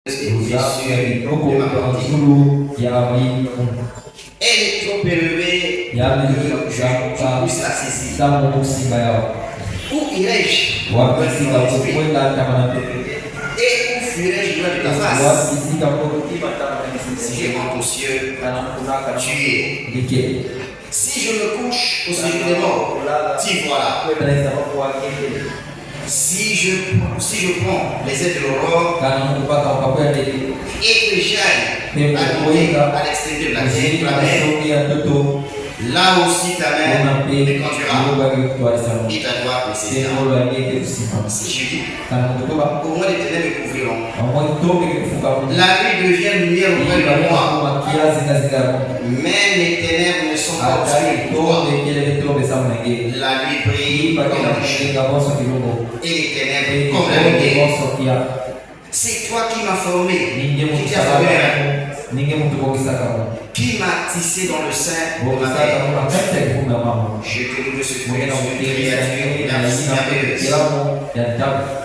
Elle est trop élevée que je puisse la saisir. Où irai-je? Et où fuirai-je de ta face? Si je monte aux cieux, tu es. Si je me couche au séjour des morts, t'y voilà. Si je prends les ailes de l'aurore et que j'aille à l'extrémité de la mer, là aussi ta main me conduira et ta droite me saisira. Si je dis, au moins les ténèbres me couvriront. La nuit devient lumière auprès de moi. Même les ténèbres ne sont pas obscures pour toi. La nuit brille comme un jour et les ténèbres comme la lumière. C'est toi qui m'as formé, qui t'as formé, qui m'a tissé dans le sein de ma mère. Je te loue de ce que tu es créature merveilleuse.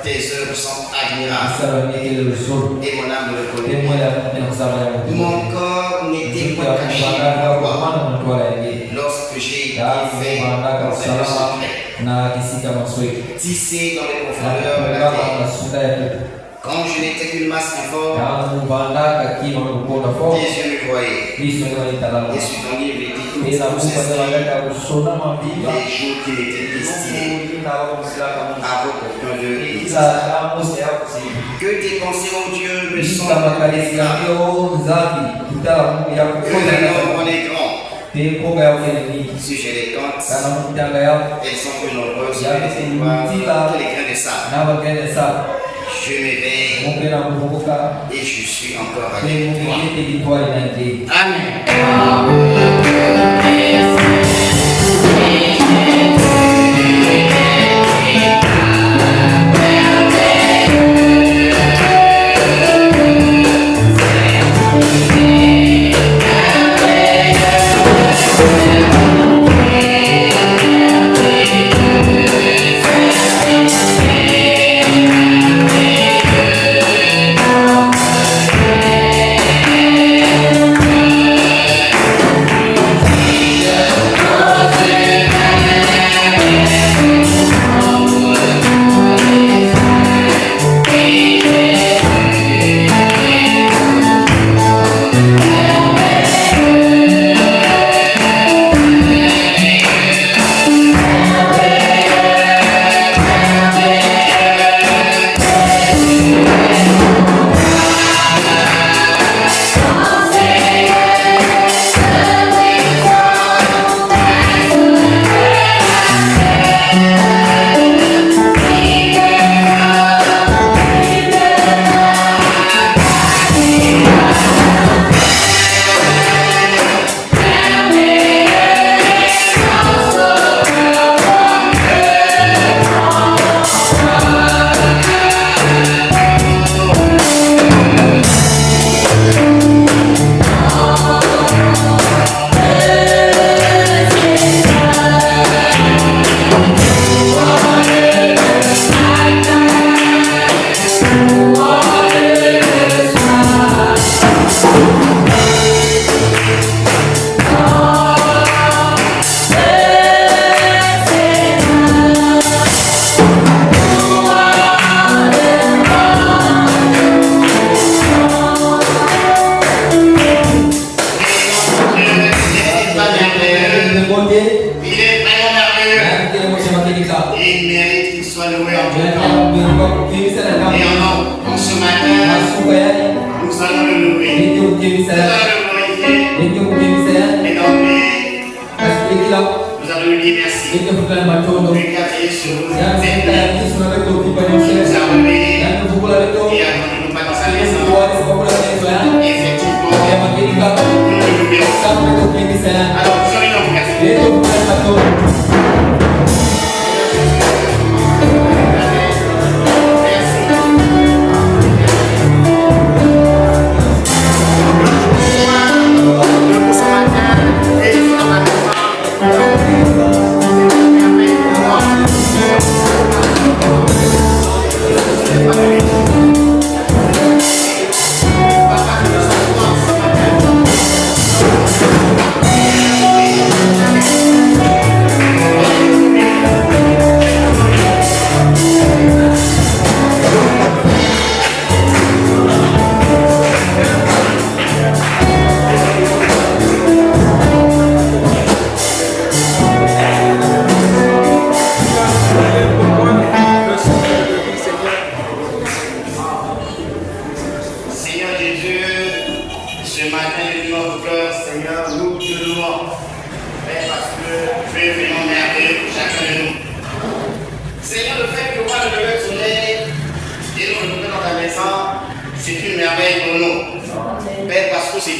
Tes œuvres sont admirables et mon âme le connaît. Mon corps n'était point caché pour toi lorsque j'ai été fait dans le secret, tissé dans les profondeurs de la terre. Quand je n'étais qu'une masse informe, tes yeux me voyaient. Et sur ton livre était tout les jours qui m'étaient destinés à vos porteurs de l'existence. Que tes pensées, ô Dieu, me semblent que les hommes en est grand. Si je les compte, elles sont plus nombreuses que les grains de sable. Je m'éveille et je suis encore avec toi. Amen.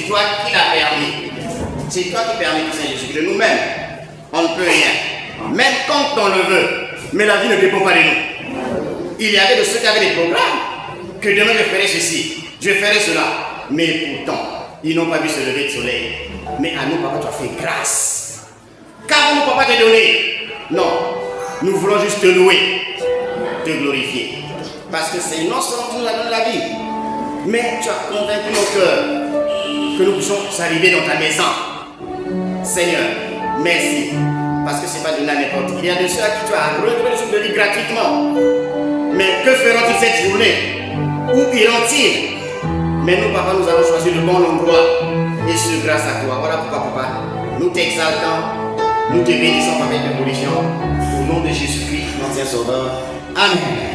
c'est toi qui l'as permis. C'est toi qui permets tout ça, Jésus. De nous-mêmes, on ne peut rien. Même quand on le veut. Mais la vie ne dépend pas de nous. Il y avait de ceux qui avaient des programmes. Que demain je ferai ceci, je ferai cela. Mais pourtant, ils n'ont pas vu se lever le soleil. Mais à nous, papa, tu as fait grâce. Qu'avons-nous, papa, te donné? Non. Nous voulons juste te louer, te glorifier. Parce que c'est non seulement tu nous as donné la vie, mais tu as convaincu nos cœurs que nous puissions arriver dans ta maison. Seigneur, merci. Parce que ce n'est pas donné à n'importe qui. Il y a de ceux à qui tu as relevé le souffle de vie gratuitement. Mais que feront-ils cette journée? Où iront-ils? Mais nous, papa, nous allons choisir le bon endroit. Et ce, grâce à toi. Voilà pourquoi, papa, nous t'exaltons, nous te bénissons par cette évolution. Au nom de Jésus-Christ, notre Sauveur. Amen.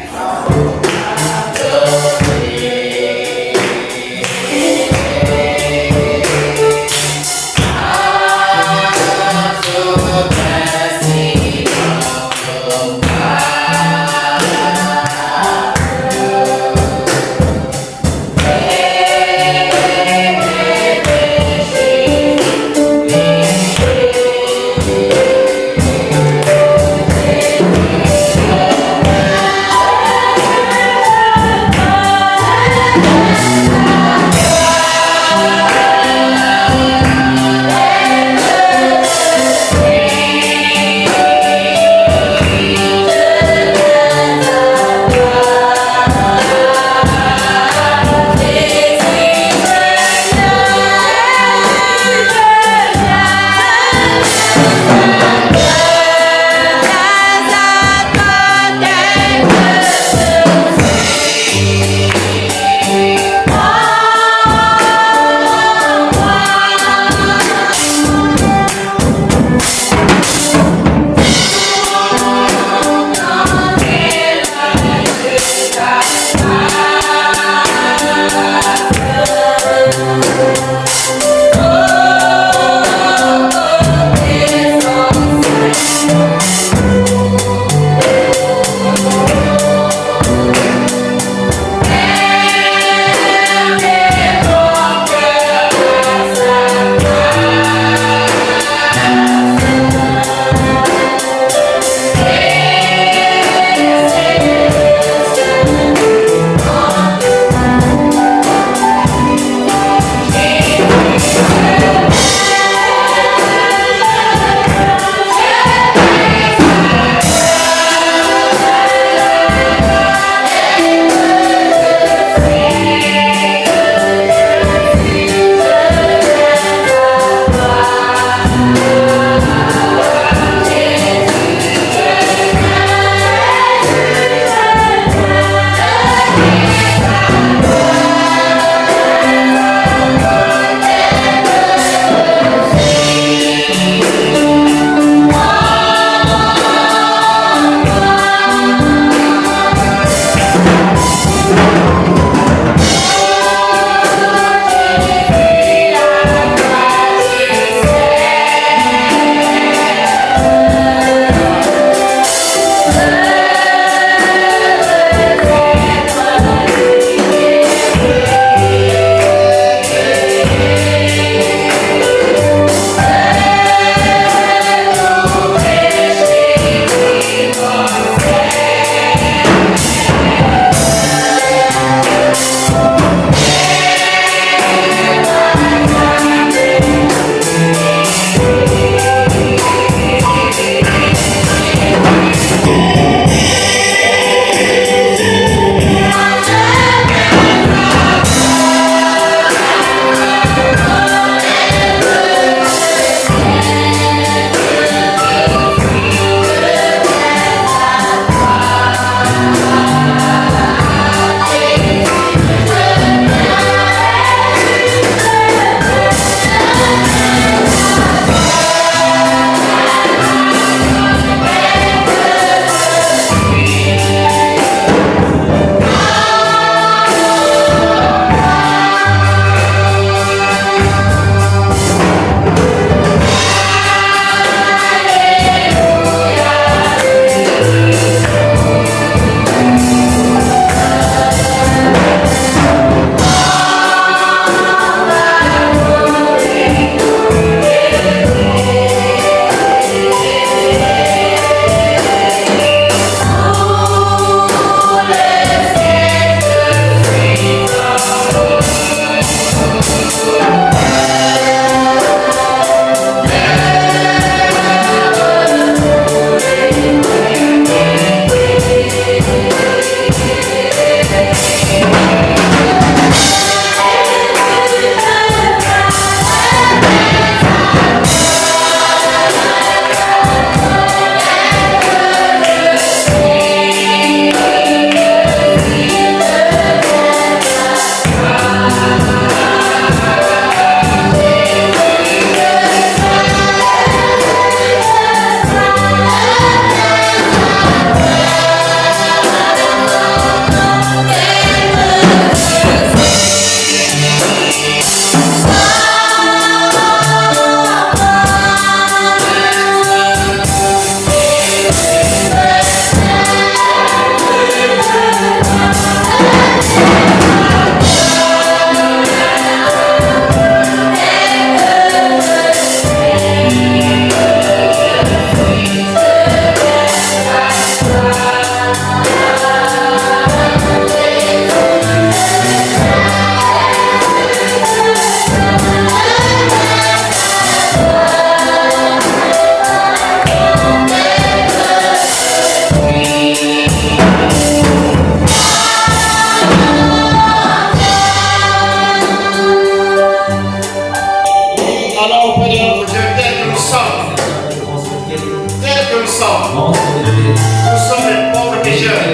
pécheurs,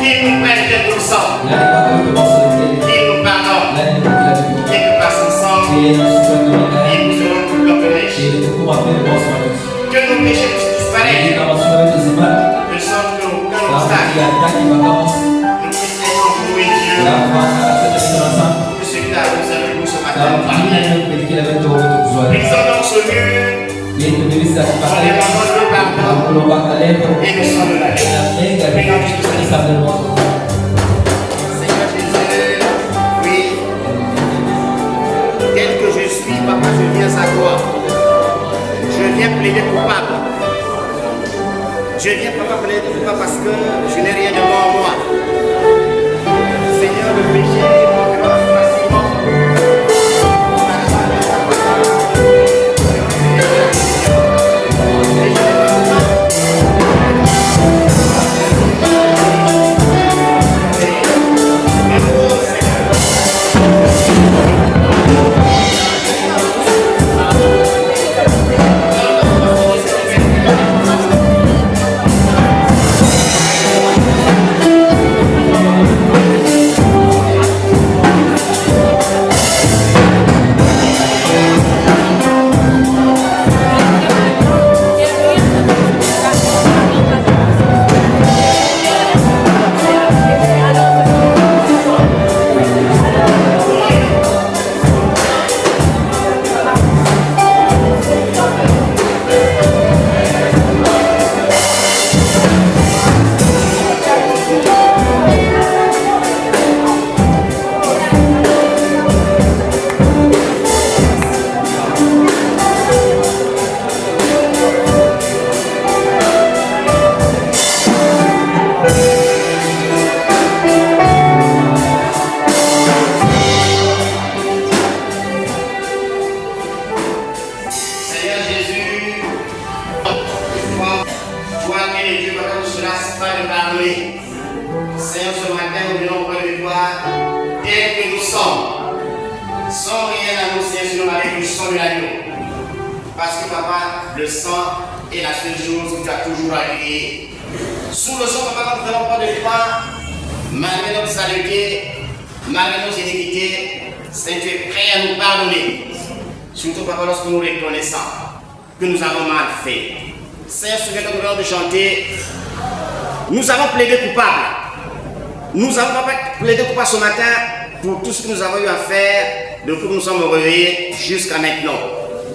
qu'il nous prenne tel que nous sommes, qu'il nous pardonne, et que par son sang, il nous aura tout pardonné. Que nos péchés puissent disparaître, de sorte qu'aucun obstacle ne puisse être entre nous et Dieu. Que celui-là nous a vu ce matin nous parler. Brisons donc ce mur, en demandant le pardon et le sang de la vie. Prions Jésus. Seigneur Jésus, oui, tel que je suis, papa, je viens à toi. Je viens plaider coupable. Je viens, papa, plaider coupable parce que je n'ai rien devant moi. Seigneur, le péché me fait facilement. Nous avons plaidé coupable. Nous avons plaidé coupable ce matin pour tout ce que nous avons eu à faire depuis que nous sommes réveillés jusqu'à maintenant.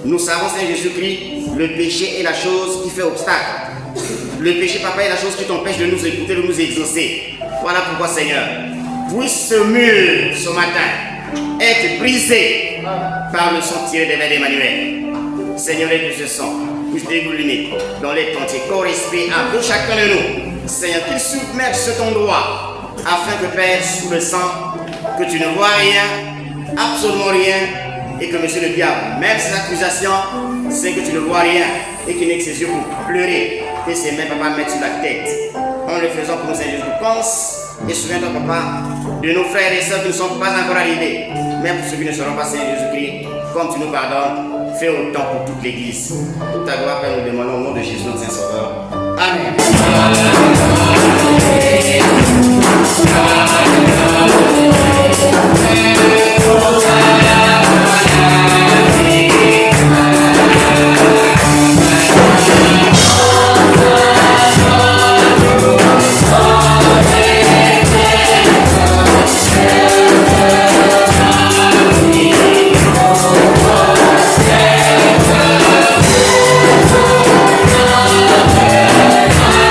Nous savons, Seigneur Jésus-Christ, le péché est la chose qui fait obstacle. Le péché, papa, est la chose qui t'empêche de nous écouter, de nous exaucer. Voilà pourquoi, Seigneur, puisse ce mur ce matin être brisé par le sang tiré des veines d'Emmanuel. Seigneur, et que ce sang puisse dégouliner dans les entiers, corps, esprit, âme de chacun de nous. Seigneur, qu'il submerge cet endroit afin que, Père, sous le sang, que tu ne vois rien, absolument rien, et que, monsieur le diable, même ses accusations, c'est que tu ne vois rien et qu'il n'ait que ses yeux pour pleurer et ses mains, papa, mettre sur la tête. En le faisant pour nous, Seigneur Jésus, pense et souviens-toi, papa, de nos frères et sœurs qui ne sont pas encore arrivés, même pour ceux qui ne seront pas, Seigneur Jésus-Christ, comme tu nous pardonnes, fais autant pour toute l'Église. Toute ta gloire, Père, nous demandons au nom de Jésus, notre Saint-Sauveur. Amen. Yeah.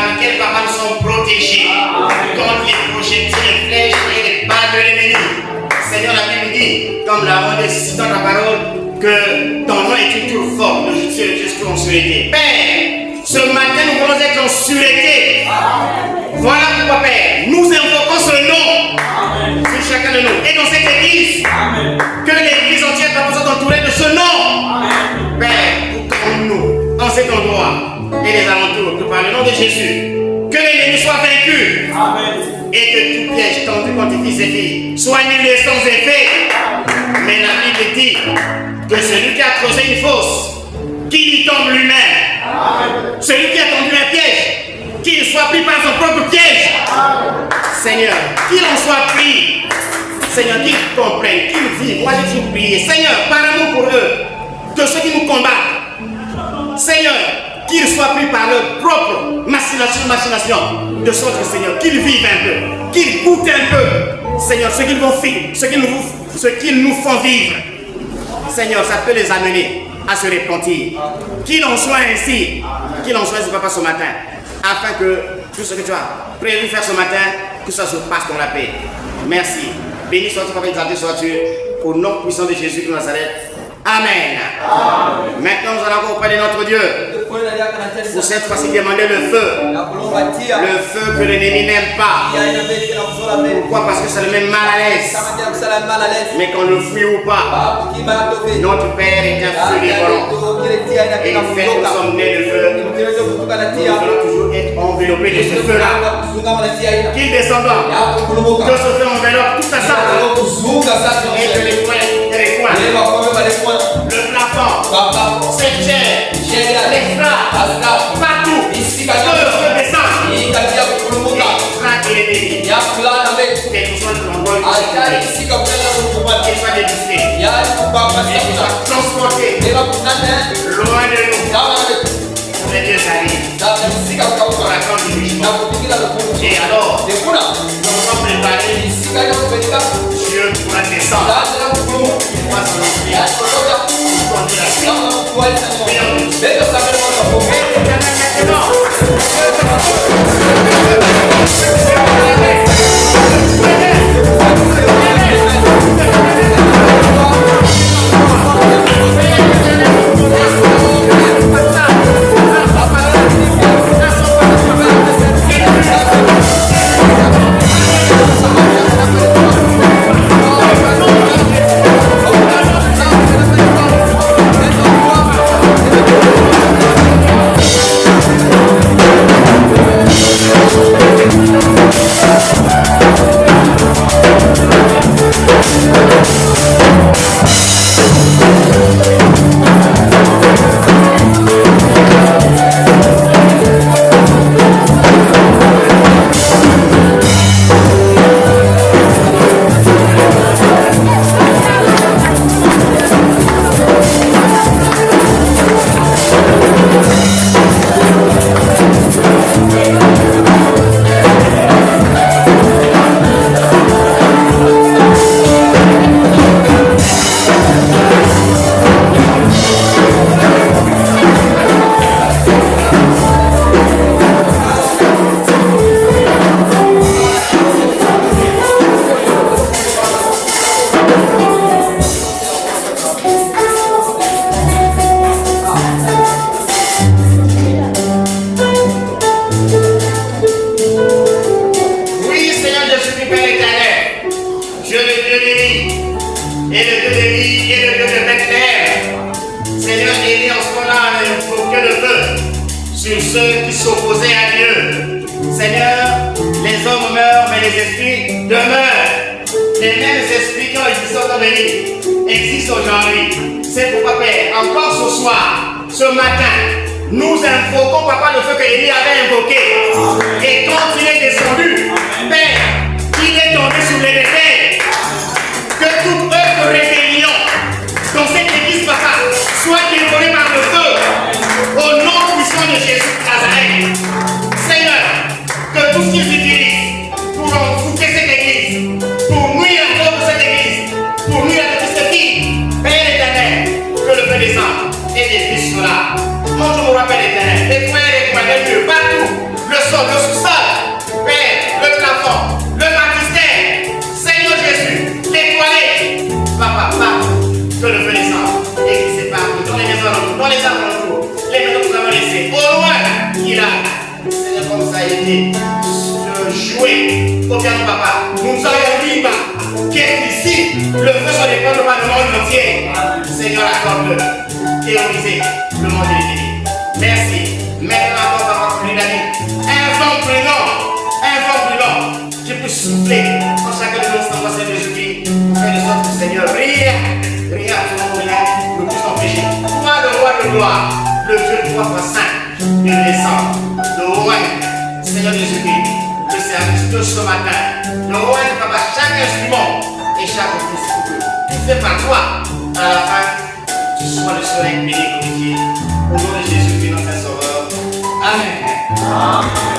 laquelle, papa, nous sommes protégés contre les projectiles, les flèches et les balles de l'ennemi. Seigneur, la Bible dit, comme l'avons dit dans ta parole, que ton nom est une tour forte, le justice et le juste en sûreté. Père, ce matin, nous voulons être en sûreté. Voilà pourquoi, Père, nous invoquons ce nom sur chacun de nous. Et dans cette église, que l'église entière soit entourée de ce nom. Père, pour nous, en cet endroit et les alentours, que par le nom de Jésus, que l'ennemi soit vaincu. Et que tout piège tendu contre tes fils et filles soit annulé sans effet. Mais la Bible dit que celui qui a creusé une fosse, qu'il y tombe lui-même. Celui qui a tendu un piège, qu'il soit pris par son propre piège. Seigneur, qu'il en soit pris. Seigneur, qu'ils comprennent, qu'ils vivent. Moi, j'ai toujours prié. Seigneur, par amour pour eux, que ceux qui nous combattent, Seigneur, qu'ils soient pris par leur propre machination, de sorte que, Seigneur, qu'ils vivent un peu, qu'ils goûtent un peu, Seigneur, ce qu'ils vont vivre, ce qu'ils nous font vivre. Seigneur, ça peut les amener à se repentir. Qu'il en soit ainsi, papa, ce matin, afin que tout ce que tu as prévu faire ce matin, que ça se passe dans la paix. Merci. Béni sois-tu, papa, exalté sois-tu, au nom puissant de Jésus de Nazareth. Amen. Maintenant, nous allons encore auprès de notre Dieu. Pour cette fois-ci, demander le feu. Le feu que l'ennemi n'aime pas. Pourquoi? Parce que ça le met mal à l'aise. Mais qu'on le fuit ou pas, notre Père est un feu dévorant. Et il fait que nous sommes nés de feu. Nous allons toujours être enveloppés de ce feu-là. Qu'il descendant, que ce feu enveloppe toute sa salle. Et que les coins, le plafond, cette chair, les straps, partout, que le feu descend. Et traque l'ennemi. Quel que soit l'endroit où il soit dévissé, qu'il soit transporté loin de nous. Les dieux arrivent pour la grande jugement. Et alors, nous sommes préparés. Dieu pourra descendre. Il va s'en offrir. décidé de jouer au piano papa. Nous serions libres. Qui est ici, le feu se répand par le monde entier. Seigneur, accorde-le. Théoriser le monde est. Merci. Maintenant, on va conclure la nuit. Un vent brûlant, qui peut souffler en chacun de nos instants, Seigneur Jésus-Christ. Fais de sorte que Seigneur, rien, absolument rien, ne puisse empêcher. Toi, le roi de gloire, le Dieu 3 fois 5, il descend. Le roi, Seigneur Jésus-Christ, le service de ce matin. Le roi ne prend pas chaque instrument et chaque fils. Tu fais par toi, à la fin, tu sois le soleil béni glorifié. Au nom de Jésus-Christ, notre Sauveur. Amen. Amen.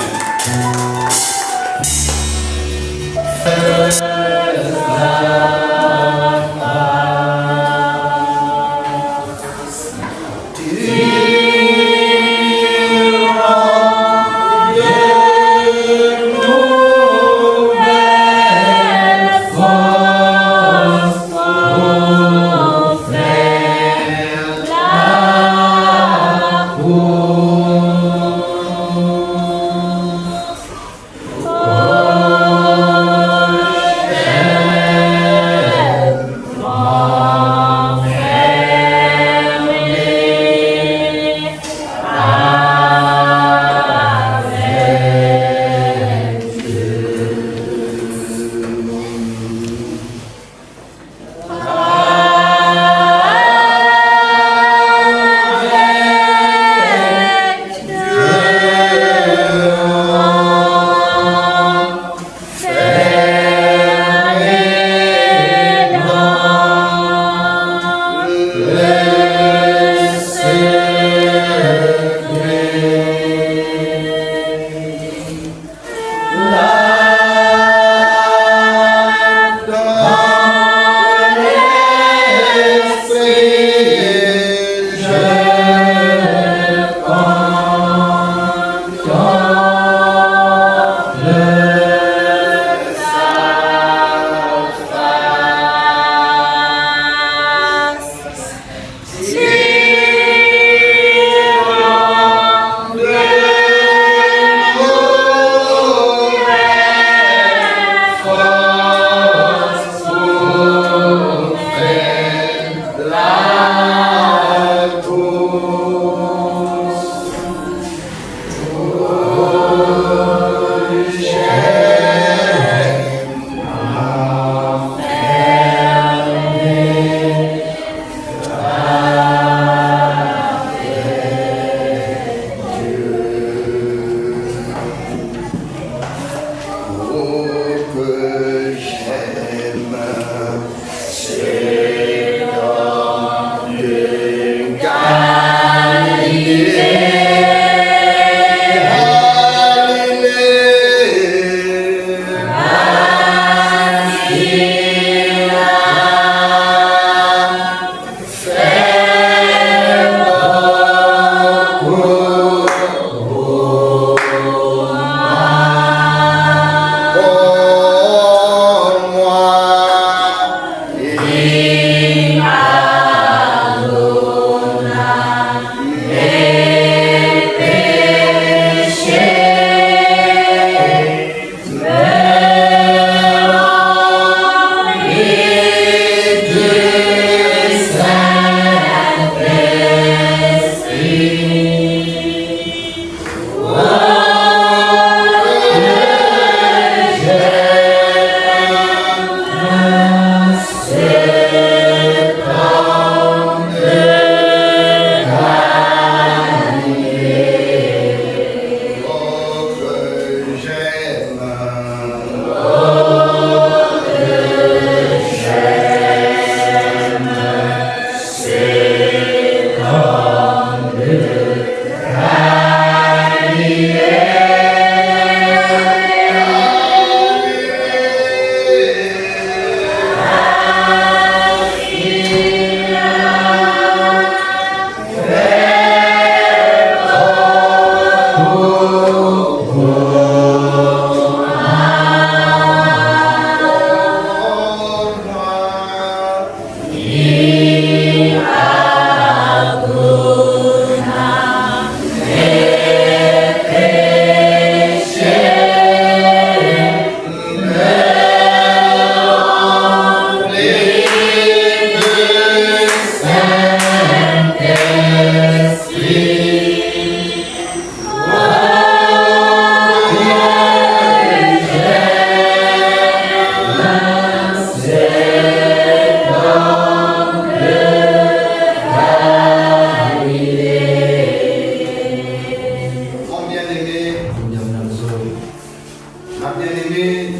Ma bien-aimée,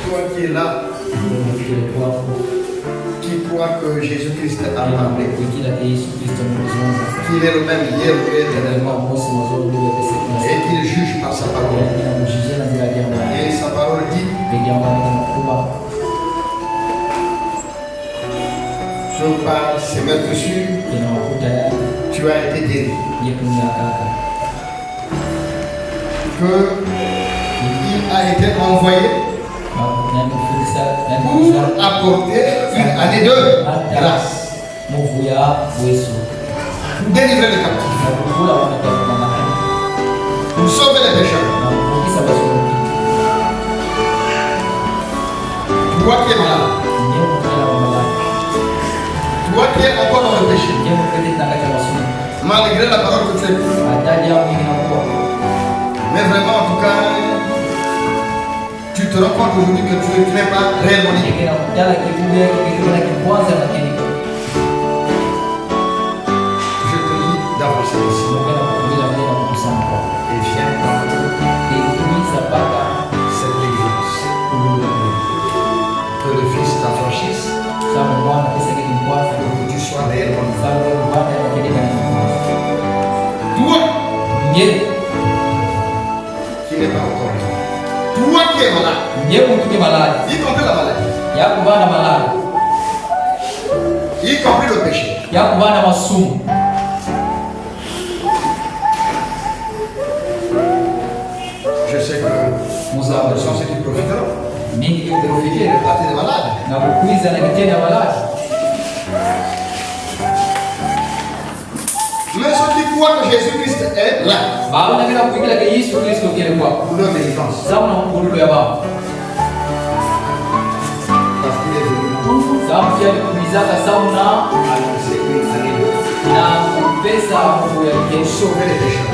toi qui es là, qui croit que Jésus-Christ a parlé, qu'il est le même hier, et qu'il juge par sa parole. Et sa parole dit, je par ces meurtrissures, tu as été guéri. Que il a été envoyé pour apporter une année de grâce, pour délivrer les captifs, pour sauver les pécheurs. Toi qui es malade, toi qui es encore dans le péché, malgré la parole que tu écoutes, mais vraiment en tout cas, tu te rends compte aujourd'hui que tu n'es pas réellement libre. Je te dis d'avancer ici. Et viens prendre cette délivrance. Que le Fils t'affranchisse, que tu sois réellement libre. Toi qui n'es pas encore libre. Toi qui es malade, y compris la maladie, y compris le péché. Je sais que nous sommes ceux qui profiteront. Profiter de partir des malades. Mais ceux qui croient que Jésus-Christ est là, pour leur délivrance, parce qu'il est venu pour sauver les pécheurs.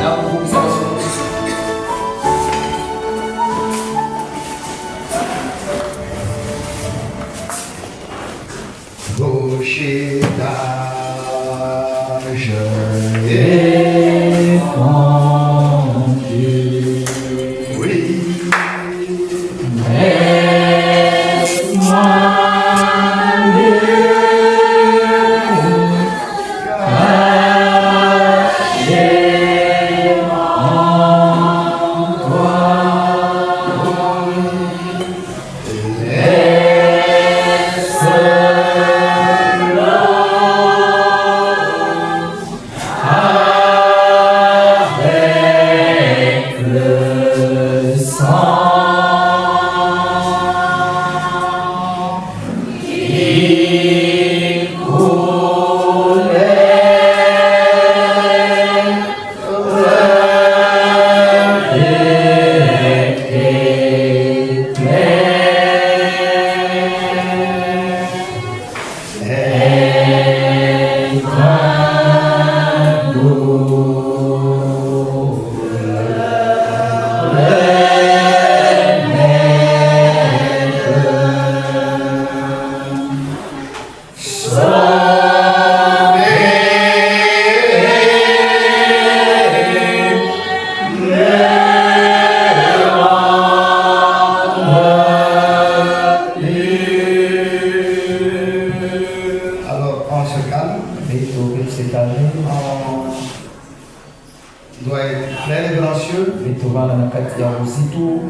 Rocher d'âge défendu, oui, laisse-moi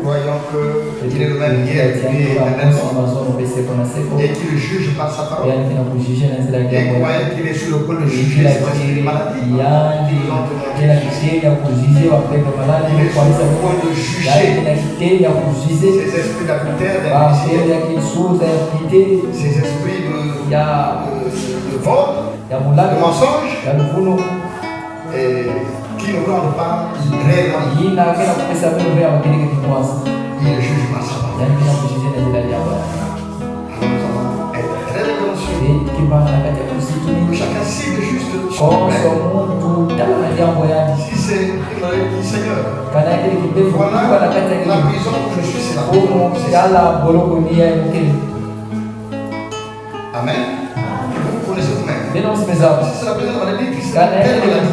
croyant qu'il est le même hier et qu'il juge par sa parole. Et croyant qu'il est sur le point de juger les maladies. Il est sur le point de juger ces esprits d'adultère, ces esprits de vol, de mensonge, qui ne rendent pas réellement. Il juge par sa parole. Alors nous allons être très conscients que chacun cible juste son problème. Si c'est Seigneur, voilà la prison où je suis, c'est la prison. Amen. Vous connaissez vous-même. Si c'est la prison de maladie, puis c'est la terre de la vie.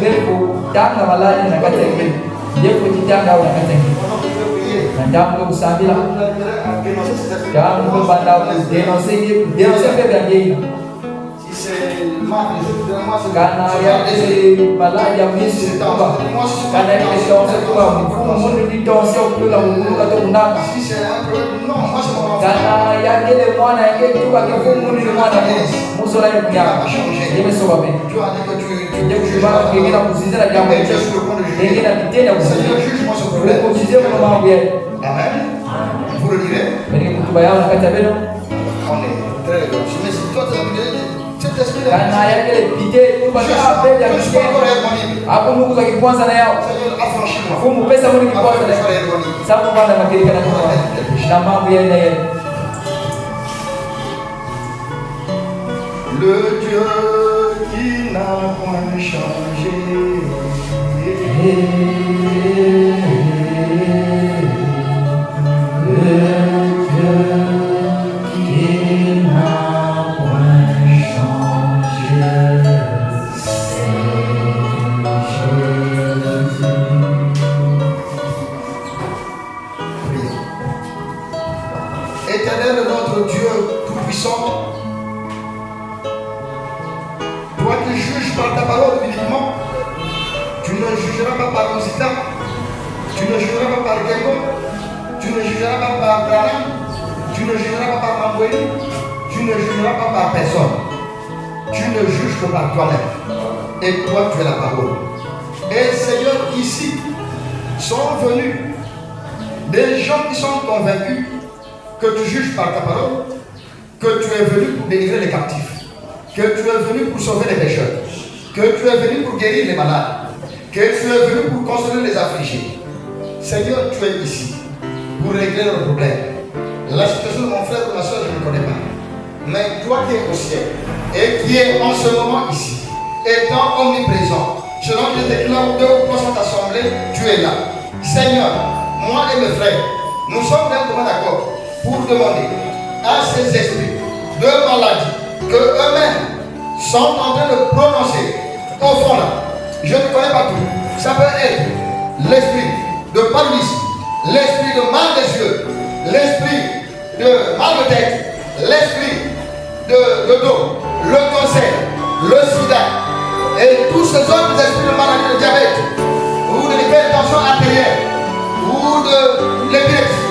Jangan usahila. Jangan dénoncer karena yang malah yang misi tambah karena ini dénoncer tuh mau dénoncer tuh lalu atau undang karena yang dia mana yang dia juga kefumu di mana musuh lain punya dia mesobabin dia cuma kita posisi lagi yang dia kita tidak posisi kalau mau dia Amen. Vous le direz? Ini kutu bayar nak kata beno. On est très heureux. Mais si toi tu as dit cet esprit là. Karena yang dia pide tu bagi apa dia pide. Aku mau lagi puasa na yao. Aku mau pesa mau lagi puasa na. Sama mana makiri kana tu. Nama dia ni. Le Dieu qui n'a point changé. Éternel notre Dieu tout-puissant, toi qui juges par ta parole uniquement, tu ne jugeras pas par Rosita, tu ne jugeras pas par Gego, tu ne jugeras pas par Branham, tu ne jugeras pas par Mamboué, tu ne jugeras pas par personne, tu ne juges que par toi-même, et toi tu es la parole. Et Seigneur, ici sont venus des gens qui sont convaincus que tu juges par ta parole, que tu es venu pour délivrer les captifs, que tu es venu pour sauver les pécheurs, que tu es venu pour guérir les malades, que tu es venu pour consoler les affligés. Seigneur, tu es ici pour régler leurs problèmes. La situation de mon frère ou ma soeur, je ne connais pas. Mais toi qui es au ciel et qui es en ce moment ici, étant omniprésent, selon que je déclare 2 ou 3 sont assemblés, tu es là. Seigneur, moi et mes frères, nous sommes d'un commun accord pour demander à ces esprits de maladie que eux-mêmes sont en train de prononcer au fond là. Je ne connais pas tout. Ça peut être l'esprit de paludisme, l'esprit de mal des yeux, l'esprit de mal de tête, l'esprit de dos, le cancer, le sida et tous ces autres esprits de maladie de diabète ou de l'hypertension artérielle ou de l'épilepsie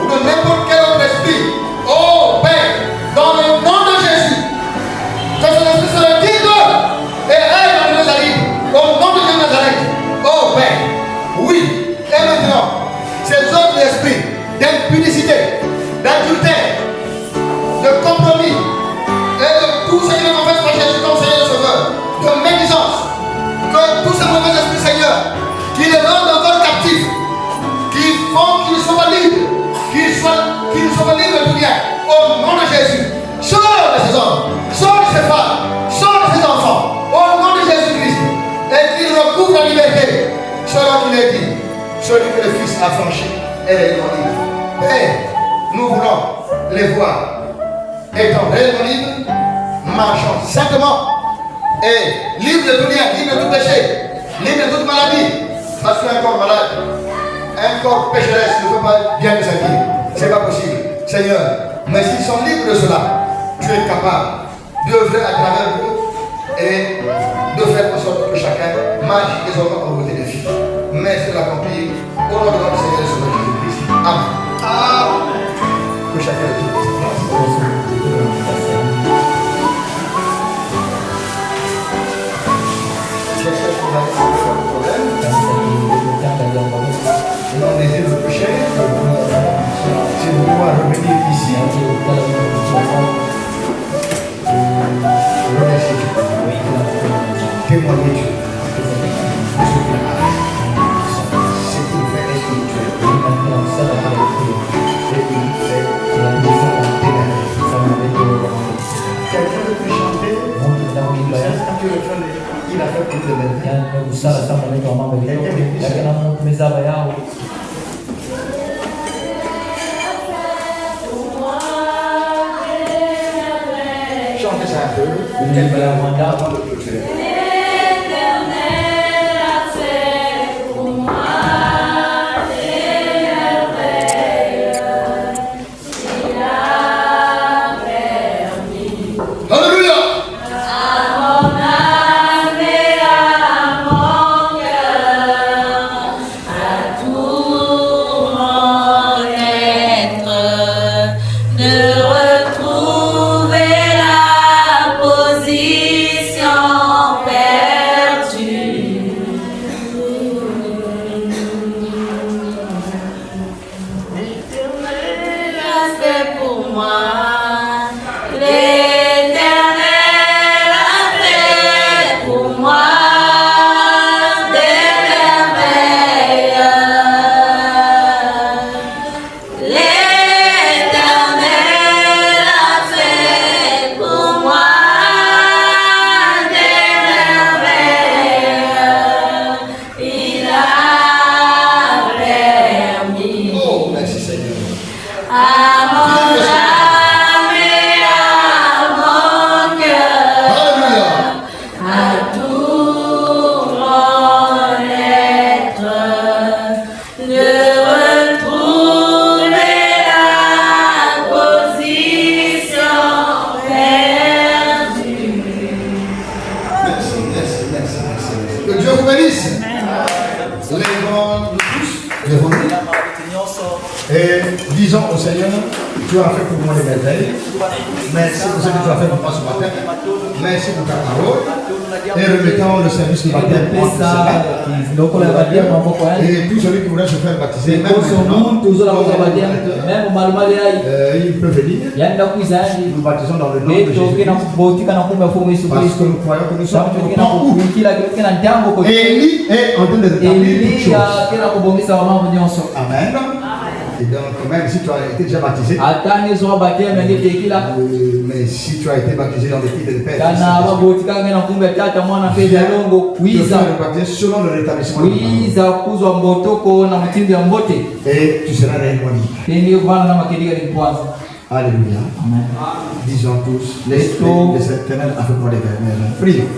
ou de n'importe quel autre esprit. Oh Père, dans le nom de Jésus, que ce esprit se retire et aille dans nos alliés. Au nom de Dieu de Nazareth. Oh Père, oui. Et maintenant, ces autres esprits d'impudicité, d'adultère, de compromis et de tout ce qui ne confesse pas Jésus comme Seigneur et Sauveur, de médisance, que tous ces mauvais esprits, Seigneur, qui les rendent encore captifs, qui font qu'ils ne soient pas libres, qu'ils ne soient pas libres de tout bien, au nom de Jésus, sors de ces hommes, sors de ces femmes, sors de ces enfants, au nom de Jésus-Christ, et qu'ils recouvrent la liberté, selon qu'il est dit, celui que le Fils a franchi est réellement libre. Père, nous voulons les voir étant réellement libres, marchant saintement et libres de tout lien, libres de tout péché, libres de toute maladie, parce qu'un corps malade, un corps pécheresse ne peut pas bien nous acquérir. C'est pas possible. Seigneur, mais s'ils sont libres de cela, tu es capable d'œuvrer à travers eux et de faire en sorte que chacun marche désormais en beauté de vie. Mais c'est l'accomplir au nom de notre Seigneur et Sauveur Jésus-Christ. Amen. Amen. Que chacun le dise. J'espère que vous avez pas de problème. Et on désire le péché. Si vous pouvez revenir ici. Remerciez Dieu. Témoignez Dieu. C'est une vraie spirituelle. Quelqu'un veut plus chanter? Il a fait plus de même. Chantez ça un peu. Avant de clôturer. L'éternel a fait pour moi des merveilles. Et disons au Seigneur, tu as fait pour moi les merveilles. Merci pour ce que tu as fait pour moi ce matin. Merci pour ta parole. Et remettons le service du baptême en et tout celui qui voudrait se faire baptiser, même maintenant, il peut venir. Nous baptisons dans le nom de Jésus. Parce que nous croyons que nous sommes au temps où Élie est en train de rétablir toutes choses. Amen. Et donc, même si tu as été déjà baptisé, mais si tu as été baptisé dans les titres de Père, tu vas le baptême selon le rétablissement. Et tu seras réellement libre. Alléluia. Amen. Disons tous, l'Esprit de cet éternel a fait pour les verts. Prions.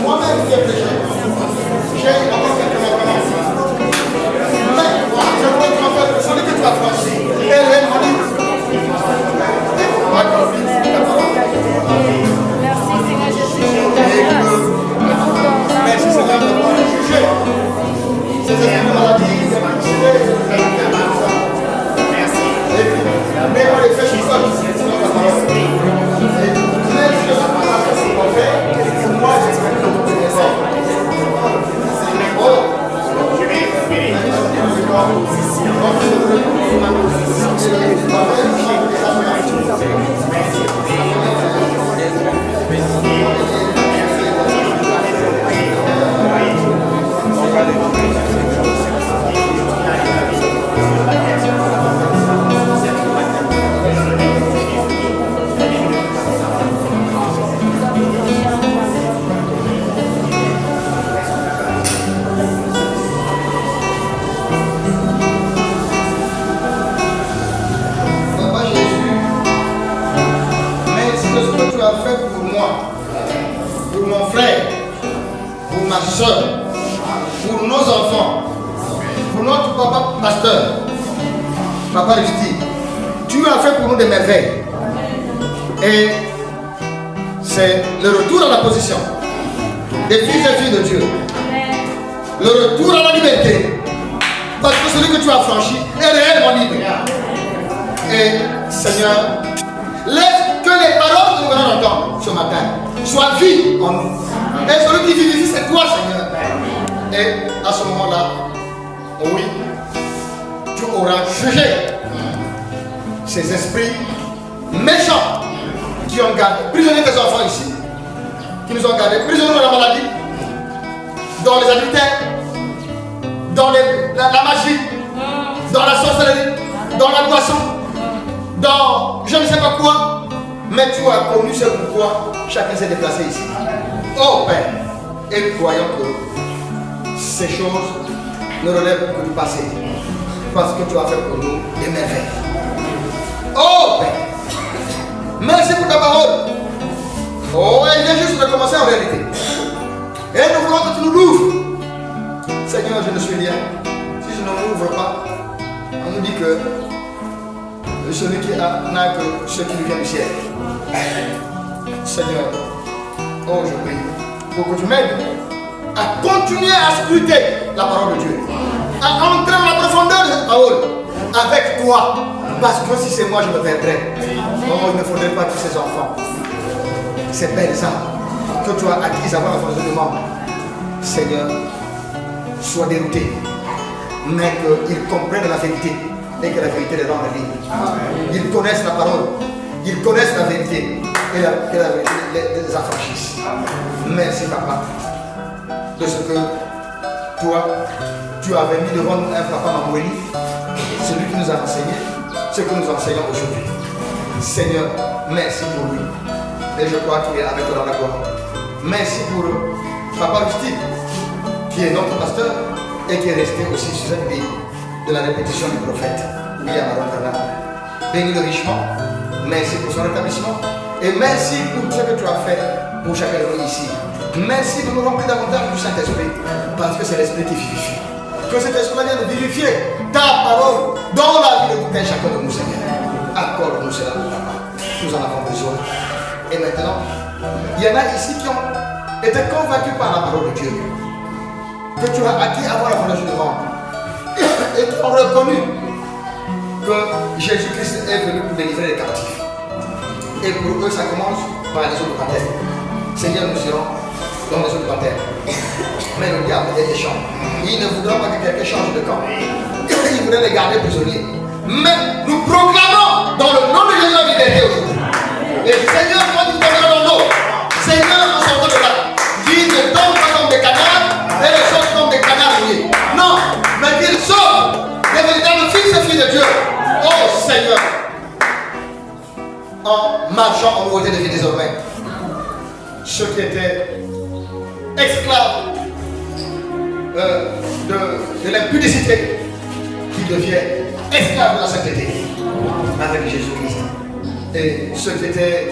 Moi-même qui ai péché, j'ai encore quelques références. Mais je peux te rappeler que celui que tu as franchi est réellement libre. Merci Seigneur Jésus. Merci Seigneur de pouvoir juger. C'est cette maladie qui est vaccinée. Merci. Et puis, mais on les fait chez soi. C'est notre parole. Merci de la parole qu'on fait. Moi, j'espère que vous connaissez. Oh, je vais pour nos enfants, pour notre papa pasteur, papa Rusty, tu as fait pour nous des merveilles. Et c'est le retour à la position des fils et filles de Dieu. Le retour à la liberté. Parce que celui que tu as franchi est réellement libre. Et Seigneur, laisse que les paroles que nous venons d'entendre ce matin soient vives en nous. Et celui qui vit ici, c'est toi, Seigneur. Et à ce moment-là, oui, tu auras jugé ces esprits méchants qui ont gardé prisonniers tes enfants ici, qui nous ont gardés prisonniers de la maladie, dans les adultères, dans la magie, dans la sorcellerie, dans la boisson, dans je ne sais pas quoi. Mais tu as connu ce pourquoi chacun s'est déplacé ici. Oh Père, et croyons que ces choses ne relèvent que du passé, parce que tu as fait pour nous des merveilles. Oh Père, merci pour ta parole. Oh, elle vient juste de commencer en réalité. Et nous voulons que tu nous l'ouvres. Seigneur, je ne suis rien. Si je ne m'ouvre pas, on nous dit que celui qui n'a que ce qui lui vient du ciel. Seigneur, oh je prie pour que tu m'aides à continuer à scruter la parole de Dieu, à entrer dans la profondeur de cette parole avec toi. Parce que si c'est moi, je me perdrais. Non, il ne faudrait pas que ces enfants, ces belles âmes que tu as acquises avant la fondation du monde, Seigneur, soient déroutés, mais qu'ils comprennent la vérité et que la vérité les rende libres. Ils connaissent la parole, ils connaissent la vérité et que la vérité les affranchisse. Merci papa de ce que toi, tu avais mis devant nous un papa Mamoueli, celui qui nous a enseigné ce que nous enseignons aujourd'hui. Seigneur, merci pour lui. Et je crois qu'il est avec toi dans la gloire. Merci pour papa Rustique, qui est notre pasteur et qui est resté aussi sur cette vie de la répétition du prophète. William Arondana. Bénis-le richement. Merci pour son rétablissement. Et merci pour ce que tu as fait pour chacun de nous ici. Merci de nous remplir davantage du Saint-Esprit, parce que c'est l'Esprit qui vivifie. Que cet esprit vienne de vérifier ta parole dans la vie de tout un chacun de nous, Seigneur. Accorde-nous cela, papa. Nous en avons besoin. Et maintenant, il y en a ici qui ont été convaincus par la parole de Dieu, que tu as acquis avant la fondation du monde, et qui ont reconnu que Jésus-Christ est venu pour délivrer les captifs. Et pour eux, ça commence par les eaux de baptême. Seigneur, nous irons dans les eaux de baptême. Mais le diable est méchant. Il ne voudra pas que quelqu'un change de camp. Il voudrait les garder prisonniers. Mais nous proclamons dans le nom de Jésus la liberté aujourd'hui. Et Seigneur, quand tu tomberas dans l'eau, Seigneur, en sortant de là, qu'il ne tombe pas comme des canards et les choses comme des canards mouillés. Non, mais qu'il sauve des véritables fils et filles de Dieu. Oh Seigneur, en marchant en nouveauté de vie désormais, ceux qui étaient esclaves de l'impudicité, qui deviennent esclaves de la sainteté avec Jésus-Christ. Et ceux qui étaient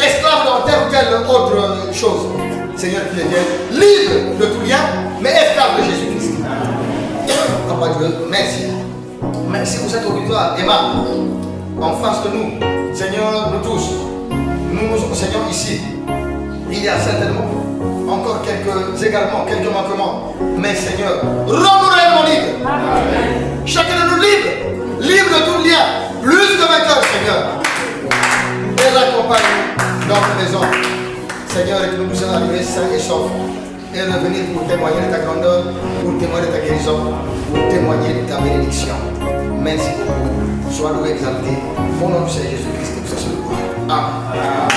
esclaves dans telle ou telle autre chose, Seigneur, qui deviennent libres de tout lien, mais esclaves de Jésus-Christ. Papa Dieu, merci. Merci pour cette auditoire aimable en face de nous. Seigneur, nous tous, nous nous enseignons ici. Il y a certainement encore quelques manquements. Mais Seigneur, rends-nous réellement libres. Chacun de nous libre de tout lien, plus que vainqueur, Seigneur. Et raccompagne dans nos maisons, Seigneur, et que nous puissions arriver sains et saufs et revenir pour témoigner de ta grandeur, pour témoigner de ta guérison, pour témoigner de ta bénédiction. Merci beaucoup. Sois loué, exalté. Au nom du Seigneur Jésus-Christ, que vous soyez le roi. Amen.